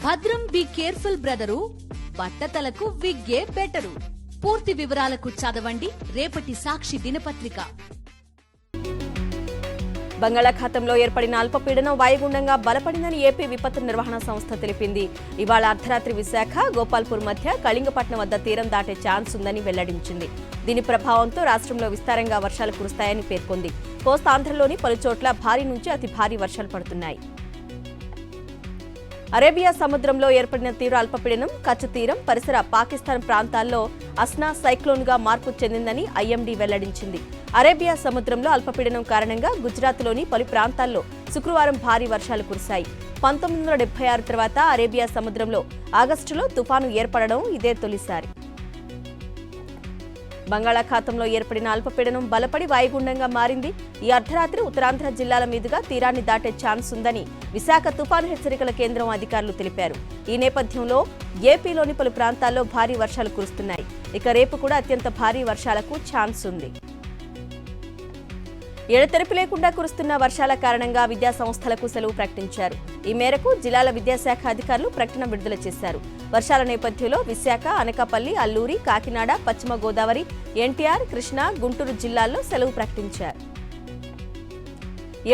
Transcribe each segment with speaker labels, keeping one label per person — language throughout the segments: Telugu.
Speaker 1: భద్రం బి కేర్ఫుల్ బ్రదరు, బట్టతలకు విగ్గే బెటరు. పూర్తి వివరాలకు చదవండి రేపటి సాక్షి దినపత్రిక.
Speaker 2: బంగాళాఖాతంలో ఏర్పడిన అల్పపీడనం వాయుగుండంగా బలపడిందని ఏపీ విపత్తు నిర్వహణ సంస్థ తెలిపింది. ఇవాళ అర్ధరాత్రి విశాఖ, గోపాల్పూర్ మధ్య కళింగపట్నం వద్ద తీరం దాటే ఛాన్స్ ఉందని వెల్లడించింది. దీని ప్రభావంతో రాష్ట్రంలో విస్తారంగా వర్షాలు కురుస్తాయని పేర్కొంది. కోస్తాంధ్రలోని పలుచోట్ల భారీ నుంచి అతి భారీ వర్షాలు పడుతున్నాయి. అరేబియా సముద్రంలో ఏర్పడిన తీవ్ర అల్పపీడనం కచ్ తీరం, పరిసర పాకిస్తాన్ ప్రాంతాల్లో అస్నా సైక్లోన్గా మార్పు చెందిందని ఐఎండీ వెల్లడించింది. అరేబియా సముద్రంలో అల్పపీడనం కారణంగా గుజరాత్లోని పలు ప్రాంతాల్లో శుక్రవారం భారీ వర్షాలు కురిశాయి. 1976 తర్వాత అరేబియా సముద్రంలో ఆగస్టులో తుఫాను ఏర్పడడం ఇదే తొలిసారి. బంగాళాఖాతంలో ఏర్పడిన అల్పపీడనం బలపడి వాయుగుండంగా మారింది. ఈ అర్ధరాత్రి ఉత్తరాంధ్ర జిల్లాల మీదుగా తీరాన్ని దాటే ఛాన్స్ ఉందని విశాఖ తుఫాను హెచ్చరికల కేంద్రం అధికారులు తెలిపారు. ఈ నేపథ్యంలో ఏపీలోని పలు ప్రాంతాల్లో భారీ వర్షాలు కురుస్తున్నాయి. ఇక రేపు కూడా అత్యంత భారీ వర్షాలకు ఛాన్స్ ఉంది. ఎడతెరిపి లేకుండా కురుస్తున్న వర్షాల కారణంగా విద్యా సంస్థలకు సెలవు ప్రకటించారు. ఈ మేరకు జిల్లాల విద్యాశాఖ అధికారులు ప్రకటన విడుదల చేశారు. వర్షాల నేపథ్యంలో విశాఖ, అనకాపల్లి, అల్లూరి, కాకినాడ, పశ్చిమ గోదావరి, ఎన్టీఆర్, కృష్ణా, గుంటూరు జిల్లాల్లో సెలవు ప్రకటించారు.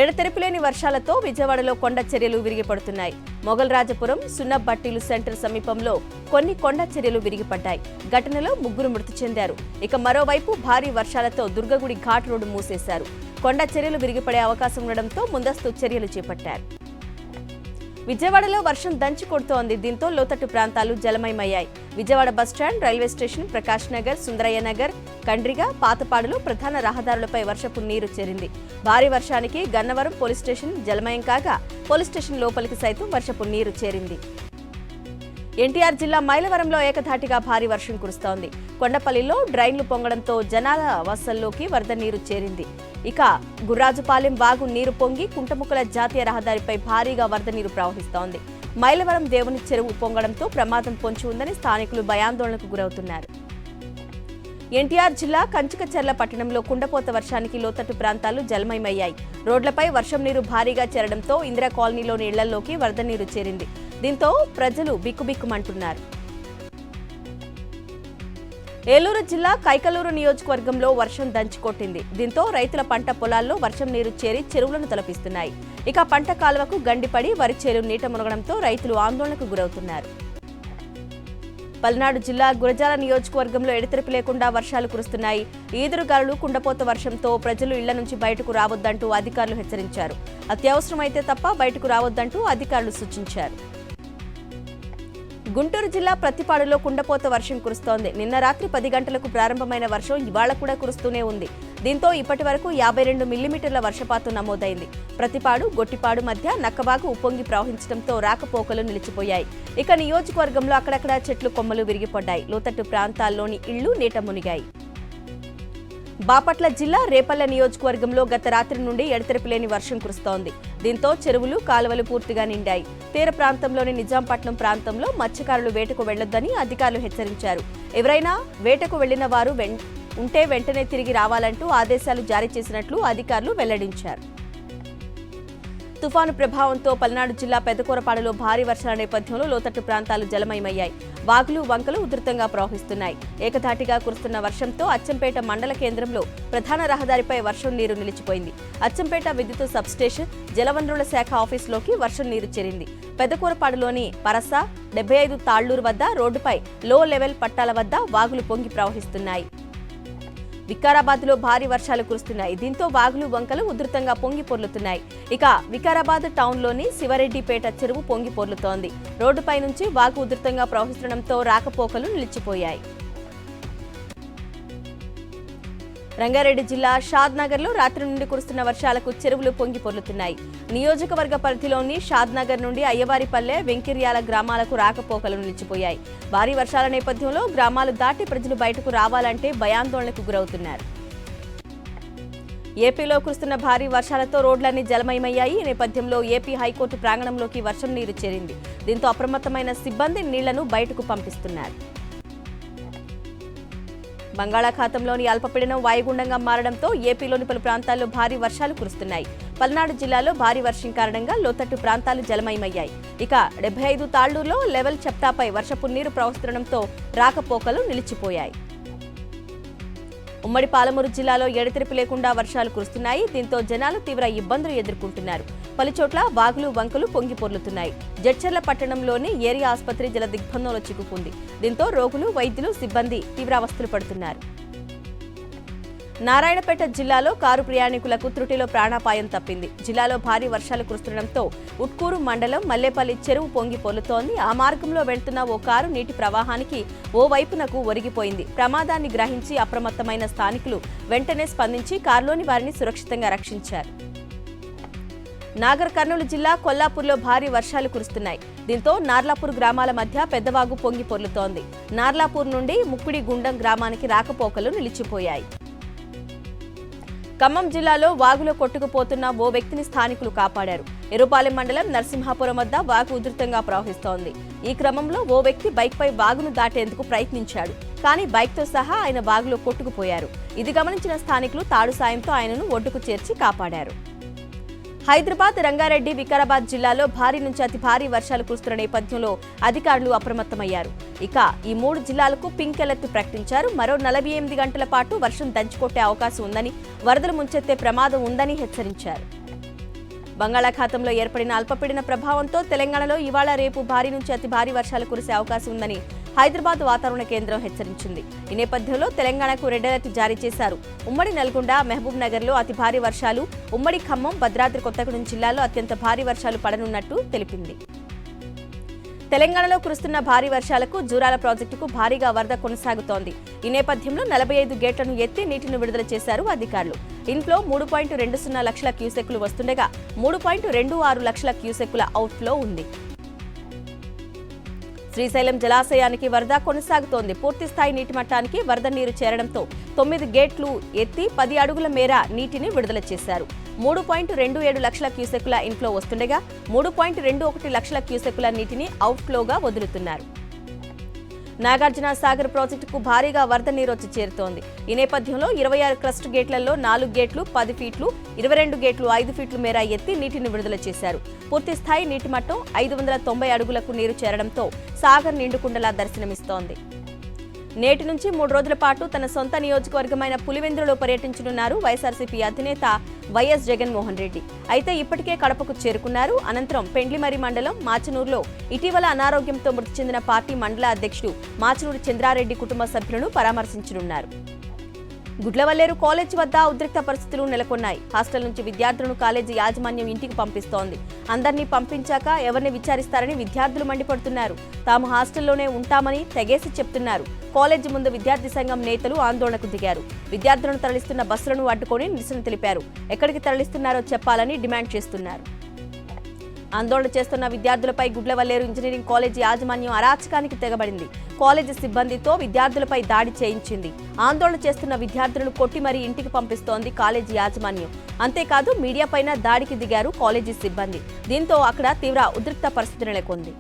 Speaker 2: ఎడతెరిపిలేని వర్షాలతో విజయవాడలో కొండ చర్యలు విరిగిపడుతున్నాయి. మొగల్రాజపురం సున్నబట్టీలు సెంటర్ సమీపంలో కొన్ని కొండ చర్యలు విరిగిపడ్డాయి. ఘటనలో 3 మృతి చెందారు. ఇక మరోవైపు భారీ వర్షాలతో దుర్గగుడి ఘాట్ రోడ్డు మూసేశారు. కొండ చర్యలు విరిగిపడే అవకాశం ఉండడంతో ముందస్తు చర్యలు చేపట్టారు. విజయవాడలో వర్షం దంచి కొడుతోంది. దీంతో లోతట్టు ప్రాంతాలు జలమయమయ్యాయి. Vijayawada bus stand, railway station, Prakash Nagar, Sundarayya Nagar, Kandriga, పాతపాడులో ప్రధాన రహదారులపై వర్షపు నీరు చేరింది. భారీ వర్షానికి గన్నవరం పోలీస్ స్టేషన్ జలమయం కాగా పోలీస్ స్టేషన్ లోపలికి సైతం వర్షపు నీరు చేరింది. ఎన్టీఆర్ జిల్లా మైలవరంలో ఏకధాటిగా భారీ వర్షం కురుస్తోంది. కొండపల్లిలో డ్రైన్లు పొంగడంతో జనాల వసల్లోకి వరద నీరు చేరింది. ఇక గుర్రాజుపాలెం వాగు నీరు పొంగి కుంటముక్కల జాతీయ రహదారిపై భారీగా వరద నీరు ప్రవహిస్తోంది. మైలవరం దేవుని చెరువు పొంగడంతో ప్రమాదం పొంచి ఉందని స్థానికులు భయాందోళనకు గురవుతున్నారు. ఎన్టీఆర్ జిల్లా కంచికచర్ల పట్టణంలో కుండపోత వర్షానికి లోతట్టు ప్రాంతాలు జలమయమయ్యాయి. రోడ్లపై వర్షం నీరు భారీగా చేరడంతో ఇందిరా కాలనీలోని ఇళ్లలోకి వరద నీరు చేరింది. దీంతో ప్రజలు బిక్కుబిక్కుమంటున్నారు. ఏలూరు జిల్లా కైకలూరు నియోజకవర్గంలో వర్షం దంచికొట్టింది. దీంతో రైతుల పంట పొలాల్లో వర్షం నీరు చేరి చెరువులను తలపిస్తున్నాయి. ఇక పంట కాలువకు గండిపడి వరి చేలు నీట మునగడంతో రైతులు ఆందోళనకు గురవుతున్నారు. పల్నాడు జిల్లా గురజాల నియోజకవర్గంలో ఎడతెరిపి లేకుండా వర్షాలు కురుస్తున్నాయి. ఈదురుగాలులు, కుండపోత వర్షంతో ప్రజలు ఇళ్ల నుంచి బయటకు రావద్దంటూ అధికారులు హెచ్చరించారు. అత్యవసరమైతే తప్ప బయటకు రావద్దంటూ అధికారులు సూచించారు. గుంటూరు జిల్లా ప్రతిపాడులో కుండపోత వర్షం కురుస్తోంది. నిన్న రాత్రి 10 గంటలకు ప్రారంభమైన వర్షం ఇవాళ కూడా కురుస్తూనే ఉంది. దీంతో ఇప్పటి వరకు 52 మిల్లీమీటర్ల వర్షపాతం నమోదైంది. ప్రతిపాడు, గొట్టిపాడు మధ్య నక్కవాగు ఉప్పొంగి ప్రవహించడంతో రాకపోకలు నిలిచిపోయాయి. ఇక నియోజకవర్గంలో అక్కడక్కడ చెట్లు కొమ్మలు విరిగిపడ్డాయి. లోతట్టు ప్రాంతాల్లోని ఇళ్లు నీట మునిగాయి. బాపట్ల జిల్లా రేపల్లె నియోజకవర్గంలో గత రాత్రి నుండి ఎడతెరిపిలేని వర్షం కురుస్తోంది. దీంతో చెరువులు, కాలువలు పూర్తిగా నిండాయి. తీర ప్రాంతంలోని నిజాంపట్నం ప్రాంతంలో మత్స్యకారులు వేటకు వెళ్లొద్దని అధికారులు హెచ్చరించారు. ఎవరైనా వేటకు వెళ్లిన వారు ఉంటే వెంటనే తిరిగి రావాలంటూ ఆదేశాలు జారీ చేసినట్లు అధికారులు వెల్లడించారు. తుఫాను ప్రభావంతో పల్నాడు జిల్లా పెదకూరపాడులో భారీ వర్షాల నేపథ్యంలో లోతట్టు ప్రాంతాలు జలమయమయ్యాయి. వాగులు, వంకలు ఉధృతంగా ప్రవహిస్తున్నాయి. ఏకధాటిగా కురుస్తున్న వర్షంతో అచ్చంపేట మండల కేంద్రంలో ప్రధాన రహదారిపై వర్షం నీరు నిలిచిపోయింది. అచ్చంపేట విద్యుత్ సబ్స్టేషన్, జలవనరుల శాఖ ఆఫీసులోకి వర్షం నీరు చేరింది. పెదకూరపాడులోని పరస, 75 తాళ్లూరు వద్ద రోడ్డుపై లో లెవెల్ పట్టాల వద్ద వాగులు పొంగి ప్రవహిస్తున్నాయి. వికారాబాద్లో భారీ వర్షాలు కురుస్తున్నాయి. దీంతో వాగులు, వంకలు ఉధృతంగా పొంగి పొర్లుతున్నాయి. ఇక వికారాబాద్ టౌన్లోని శివరెడ్డిపేట చెరువు పొంగి పొర్లుతోంది. రోడ్డుపై నుంచి వాగు ఉధృతంగా ప్రవహిస్తుండటంతో రాకపోకలు నిలిచిపోయాయి. రంగారెడ్డి జిల్లా షాద్నగర్లో రాత్రి నుండి కురుస్తున్న వర్షాలకు చెరువులు పొంగి పొర్లుతున్నాయి. నియోజకవర్గ పరిధిలోని షాద్నగర్ నుండి అయ్యవారిపల్లె, వెంకిర్యాల గ్రామాలకు రాకపోకలు నిలిచిపోయాయి. భారీ వర్షాల నేపథ్యంలో గ్రామాలు దాటి ప్రజలు బయటకు రావాలంటే భయాందోళనకు గురవుతున్నారు. ఏపీలో కురుస్తున్న భారీ వర్షాలతో రోడ్లన్నీ జలమయమయ్యాయి. ఈ నేపథ్యంలో ఏపీ హైకోర్టు ప్రాంగణంలోకి వర్షం నీరు చేరింది. దీంతో అప్రమత్తమైన సిబ్బంది నీళ్లను బయటకు పంపిస్తున్నారు. బంగాళాఖాతంలోని అల్పపీడనం వాయుగుండంగా మారడంతో ఏపీలోని పలు ప్రాంతాల్లో భారీ వర్షాలు కురుస్తున్నాయి. పల్నాడు జిల్లాలో భారీ వర్షం కారణంగా లోతట్టు ప్రాంతాలు జలమయమయ్యాయి. ఇక 75 తాళ్లూరులో లెవెల్ చెప్టాపై వర్షపు నీరు ప్రవహిస్తుండటంతో రాకపోకలు నిలిచిపోయాయి. ఉమ్మడి పాలమూరు జిల్లాలో ఎడతెరిపి లేకుండా వర్షాలు కురుస్తున్నాయి. దీంతో జనాలు తీవ్ర ఇబ్బందులు ఎదుర్కొంటున్నారు. పలుచోట్ల వాగులు వంకలు పొంగి పొర్లుతున్నాయి. జడ్చర్ల పట్టణంలోని ఏరియా ఆసుపత్రి జల దిగ్బంధంలో చిక్కుకుంది. దీంతో రోగులు, వైద్యులు, సిబ్బంది తీవ్ర అవస్థలు పడుతున్నారు. నారాయణపేట జిల్లాలో కారు ప్రయాణికులకు త్రుటిలో ప్రాణాపాయం తప్పింది. జిల్లాలో భారీ వర్షాలు కురుస్తుండటంతో ఉట్కూరు మండలం మల్లేపల్లి చెరువు పొంగి పొర్లుతోంది. ఆ మార్గంలో వెళ్తున్న ఓ కారు నీటి ప్రవాహానికి ఓ వైపునకు ఒరిగిపోయింది. ప్రమాదాన్ని గ్రహించి అప్రమత్తమైన స్థానికులు వెంటనే స్పందించి కారులోని వారిని సురక్షితంగా రక్షించారు. నాగర్ కర్నూలు జిల్లా కొల్లాపూర్లో భారీ వర్షాలు కురుస్తున్నాయి. దీంతో నార్లాపూర్ గ్రామాల మధ్య పెద్దవాగు పొంగి పొర్లుతోంది. నార్లాపూర్ నుండి ముక్పిడి గుండం గ్రామానికి రాకపోకలు నిలిచిపోయాయి. ఖమ్మం జిల్లాలో వాగులో కొట్టుకుపోతున్న ఓ వ్యక్తిని స్థానికులు కాపాడారు. ఎరుపాలెం మండలం నరసింహాపురం వద్ద వాగు ఉధృతంగా ప్రవహిస్తోంది. ఈ క్రమంలో ఓ వ్యక్తి బైక్పై వాగును దాటేందుకు ప్రయత్నించాడు. కానీ బైక్తో సహా ఆయన వాగులో కొట్టుకుపోయారు. ఇది గమనించిన స్థానికులు తాడు సాయంతో ఆయనను ఒడ్డుకు చేర్చి కాపాడారు. హైదరాబాద్, రంగారెడ్డి, వికారాబాద్ జిల్లాలో భారీ నుంచి అతి భారీ వర్షాలు కురుస్తున్న నేపథ్యంలో అధికారులు అప్రమత్తమయ్యారు. ఇక ఈ 3 జిల్లాలకు పింక్ అలర్ట్ ప్రకటించారు. మరో 48 గంటల పాటు వర్షం దంచుకొట్టే అవకాశం ఉందని, వరదలు ముంచెత్తే ప్రమాదం ఉందని హెచ్చరించారు. బంగాళాఖాతంలో ఏర్పడిన అల్పపీడన ప్రభావంతో తెలంగాణలో ఇవాళ, రేపు భారీ నుంచి అతి భారీ వర్షాలు కురిసే అవకాశం ఉందని హైదరాబాద్ వాతావరణ కేంద్రం హెచ్చరించింది. ఈ నేపథ్యంలో తెలంగాణకు రెడ్ అలర్ట్ జారీ చేశారు. ఉమ్మడి నల్గొండ, మహబూబ్ నగర్లో అతి భారీ వర్షాలు, ఉమ్మడి ఖమ్మం, భద్రాద్రి కొత్తగూడెం జిల్లాలో అత్యంత భారీ వర్షాలు పడనున్నట్టు తెలిపింది. తెలంగాణలో కురుస్తున్న భారీ వర్షాలకు జూరాల ప్రాజెక్టుకు భారీగా వరద కొనసాగుతోంది. ఈ నేపథ్యంలో 45 గేట్లను ఎత్తి నీటిని విడుదల చేశారు అధికారులు. ఇంట్లో 3.20 లక్షల క్యూసెక్కులు వస్తుండగా 3.26 లక్షల క్యూసెక్కుల అవుట్ఫ్లో ఉంది. శ్రీశైలం జలాశయానికి వరద కొనసాగుతోంది. పూర్తి స్థాయి నీటి మట్టానికి వరద నీరు చేరడంతో 9 గేట్లు ఎత్తి 10 అడుగుల మేర నీటిని విడుదల చేశారు. 3.27 లక్షల క్యూసెక్కుల ఇన్ఫ్లో వస్తుండగా 3.21 లక్షల క్యూసెక్కుల నీటిని అవుట్ఫ్లోగా వదులుతున్నారు. నాగార్జున సాగర్ ప్రాజెక్టుకు భారీగా వరద నీరు వచ్చి చేరుతోంది. ఈ నేపథ్యంలో 26 క్రస్ట్ గేట్లలో 4 గేట్లు 10 ఫీట్లు, 22 గేట్లు 5 ఫీట్ల మేర ఎత్తి నీటిని విడుదల చేశారు. పూర్తి స్థాయి నీటి మట్టం 590 అడుగులకు నీరు చేరడంతో సాగర్ నిండుకుండలా దర్శనమిస్తోంది. నేటి నుంచి 3 రోజుల పాటు తన సొంత నియోజకవర్గమైన పులివెందులలో పర్యటించనున్నారు వైఎస్ఆర్సీపీ అధినేత వైఎస్ జగన్మోహన్ రెడ్డి. అయితే ఇప్పటికే కడపకు చేరుకున్నారు. అనంతరం పెండ్లిమరి మండలం మాచనూరులో ఇటీవల అనారోగ్యంతో మృతి చెందిన పార్టీ మండల అధ్యక్షుడు మాచనూరు చంద్రారెడ్డి కుటుంబ సభ్యులను పరామర్శించనున్నారు. గుడ్లవల్లేరు కాలేజీ వద్ద ఉద్రిక్త పరిస్థితులు నెలకొన్నాయి. హాస్టల్ నుంచి విద్యార్థులను కాలేజీ యాజమాన్యం ఇంటికి పంపిస్తోంది. అందరినీ పంపించాక ఎవరిని విచారిస్తారని విద్యార్థులు మండిపడుతున్నారు. తాము హాస్టల్లోనే ఉంటామని తెగేసి చెప్తున్నారు. కాలేజీ ముందు విద్యార్థి సంఘం నేతలు ఆందోళనకు దిగారు. విద్యార్థులను తరలిస్తున్న బస్సులను అడ్డుకొని నిరసన తెలిపారు. ఎక్కడికి తరలిస్తున్నారో చెప్పాలని డిమాండ్ చేస్తున్నారు. ఆందోళన చేస్తున్న విద్యార్థులపై గుడ్లవల్లేరు ఇంజనీరింగ్ కాలేజీ యాజమాన్యం అరాచకానికి తెగబడింది. కాలేజీ సిబ్బందితో విద్యార్థులపై దాడి చేయించింది. ఆందోళన చేస్తున్న విద్యార్థులను కొట్టి మరీ ఇంటికి పంపిస్తోంది కాలేజీ యాజమాన్యం. అంతేకాదు మీడియాపైన దాడికి దిగారు కాలేజీ సిబ్బంది. దీంతో అక్కడ తీవ్ర ఉద్రిక్త పరిస్థితి నెలకొంది.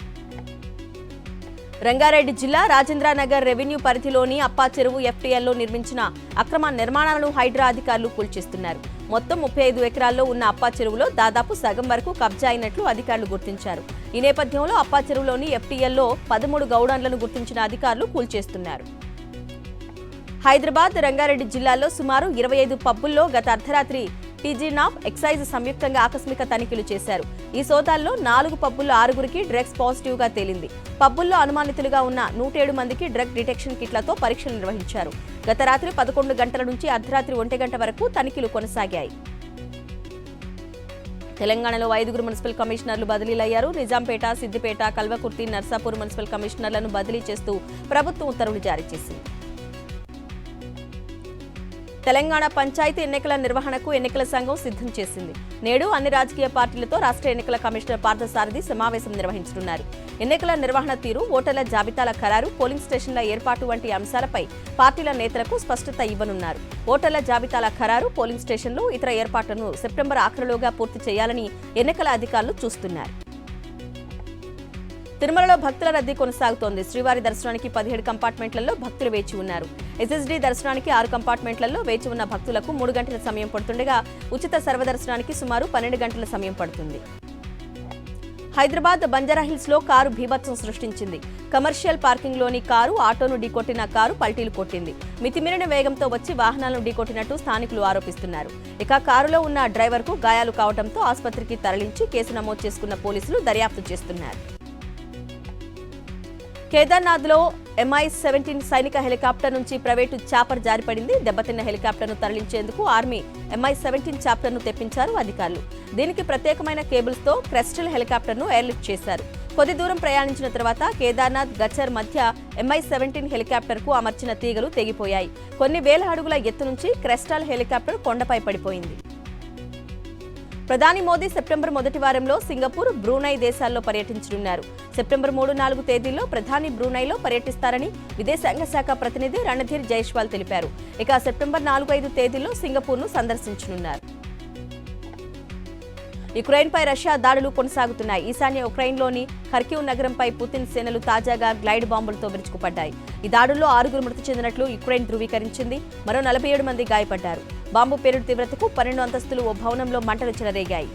Speaker 2: రంగారెడ్డి జిల్లా రాజేంద్రనగర్ రెవెన్యూ పరిధిలోని అప్పా చెరువు ఎఫ్టీఎల్లో నిర్మించిన అక్రమ నిర్మాణాలను హైడ్రా అధికారులు కూల్చేస్తున్నారు. మొత్తం 35 ఎకరాల్లో ఉన్న అప్పా చెరువులో దాదాపు సగం వరకు కబ్జా అయినట్లు అధికారులు గుర్తించారు. ఈ నేపథ్యంలో అప్పా చెరువులోని ఎఫ్టీఎల్లో 13 గౌడన్లను గుర్తించిన అధికారులు కూల్చేస్తున్నారు. హైదరాబాద్, రంగారెడ్డి జిల్లాల్లో సుమారు 25 పబ్బుల్లో గత అర్ధరాత్రి టీజీనాఫ్, ఎక్సైజ్ సంయుక్తంగా ఆకస్మిక తనిఖీలు చేశారు. ఈ సోదాల్లో 4 పబ్బుల్లో 6గురికి డ్రగ్స్ పాజిటివ్ గా తేలింది. పబ్బుల్లో అనుమానితులుగా ఉన్న 107 మందికి డ్రగ్ డిటెక్షన్ కిట్లతో పరీక్షలు నిర్వహించారు. గత రాత్రి 11 గంటల నుంచి అర్ధరాత్రి 1 గంట వరకు తనిఖీలు కొనసాగాయి. తెలంగాణలో 5గురు మున్సిపల్ కమిషనర్లు బదిలీలయ్యారు. నిజాంపేట, సిద్దిపేట, కల్వకుర్తి, నర్సాపూర్ మున్సిపల్ కమిషనర్లను బదిలీ చేస్తూ ప్రభుత్వం ఉత్తర్వులు జారీ చేసింది. తెలంగాణ పంచాయతీ ఎన్నికల నిర్వహణకు ఎన్నికల సంఘం సిద్ధం చేసింది. నేడు అన్ని రాజకీయ పార్టీలతో రాష్ట్ర ఎన్నికల కమిషనర్ పార్థసారథి సమావేశం నిర్వహించనున్నారు. ఎన్నికల నిర్వహణ తీరు, ఓటర్ల జాబితాల ఖరారు, పోలింగ్ స్టేషన్ల ఏర్పాటు వంటి అంశాలపై పార్టీల నేతలకు స్పష్టత ఇవ్వనున్నారు. ఓటర్ల జాబితాల ఖరారు, పోలింగ్ స్టేషన్లు, ఇతర ఏర్పాట్లను సెప్టెంబర్ ఆఖరులోగా పూర్తి చేయాలని ఎన్నికల అధికారులు చూస్తున్నారు. తిరుమలలో భక్తుల రద్దీ కొనసాగుతోంది. శ్రీవారి దర్శనానికి 17 కంపార్ట్మెంట్లలో భక్తులు వేచి ఉన్నారు. ఎస్ఎస్డీ దర్శనానికి 6 కంపార్ట్మెంట్లలో వేచి ఉన్న భక్తులకు 3 గంటల సమయం పడుతుండగా ఉచిత సర్వదర్శనానికి సుమారు 12 గంటల సమయం పడుతుంది. హైదరాబాద్ బంజారాహిల్స్ లో కారు బీభత్సం సృష్టించింది. కమర్షియల్ పార్కింగ్ లోని కారు ఆటోను ఢీకొట్టిన కారు పల్టీలు కొట్టింది. మితిమీరిన వేగంతో వచ్చి వాహనాలను ఢీకొట్టినట్టు స్థానికులు ఆరోపిస్తున్నారు. ఇక కారులో ఉన్న డ్రైవర్ కు గాయాలు కావడంతో ఆసుపత్రికి తరలించి కేసు నమోదు చేసుకున్న పోలీసులు దర్యాప్తు చేస్తున్నారు. కేదార్నాథ్లో MI-17 సైనిక హెలికాప్టర్ నుంచి ప్రైవేటు చాపర్ జారిపడింది. దెబ్బతిన్న హెలికాప్టర్ను తరలించేందుకు ఆర్మీ MI-17 చాప్టర్ను తెప్పించారు అధికారులు. దీనికి ప్రత్యేకమైన కేబుల్స్తో క్రెస్టల్ హెలికాప్టర్ను ఎయిర్లిఫ్ట్ చేశారు. కొద్ది దూరం ప్రయాణించిన తర్వాత కేదార్నాథ్ గచ్చర్ మధ్య MI-17 హెలికాప్టర్కు అమర్చిన తీగలు తెగిపోయాయి. కొన్ని వేల అడుగుల ఎత్తు నుంచి క్రెస్టల్ హెలికాప్టర్ కొండపై పడిపోయింది. ప్రధాని మోదీ సెప్టెంబర్ మొదటి వారంలో సింగపూర్, బ్రూనై దేశాల్లో పర్యటించనున్నారు. సెప్టెంబర్ 3-4 తేదీల్లో ప్రధాని బ్రూనైలో పర్యటిస్తారని విదేశాంగ శాఖ ప్రతినిధి రణధీర్ జైస్వాల్ తెలిపారు. ఇక సెప్టెంబర్ 4-5 తేదీల్లో సింగపూర్ను సందర్శించనున్నారు. యుక్రెయిన్పై రష్యా దాడులు కొనసాగుతున్నాయి. ఈశాన్య ఉక్రెయిన్లోని ఖర్కివ్ నగరంపై పుతిన్ సేనలు తాజాగా గ్లైడ్ బాంబులతో విరుచుకుపడ్డాయి. ఈ దాడుల్లో 6 మృతి చెందినట్లు యుక్రెయిన్ ధృవీకరించింది. మరో 47 మంది గాయపడ్డారు. బాంబు పేలుడు తీవ్రతకు 12 అంతస్తులు ఓ భవనంలో మంటలు చెలరేగాయి.